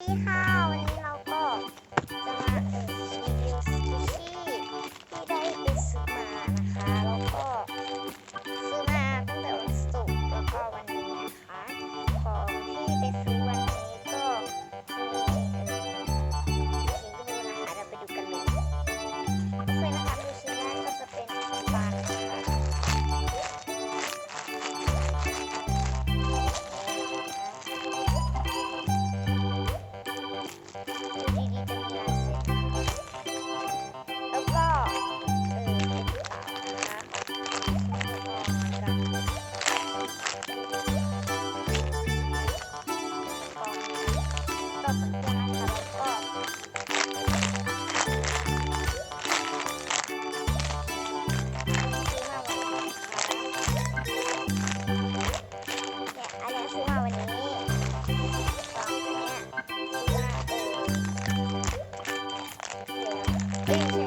ดีค่ะวันนี้เราก็จะมารีวิวสกูชี่ที่ได้ไปซื้อมานะคะแล้วก็ซื้อมาตั้งแต่วันศุกร์แล้วก็วันนี้นะคะของที่ไปซื้อวันนี้ก็จะมีชิ้นที่ดูนะคะเราไปดูกันเลยโอเคนะคะดูชิ้นแรกก็จะเป็นฟันนะคะแล้วก็เป็นเต่านะคะต่อกันนะคะแล้วก็ซื้อมาวันนี้สองอันเนี้ยซื้อมาเอ้ยไม่ใช่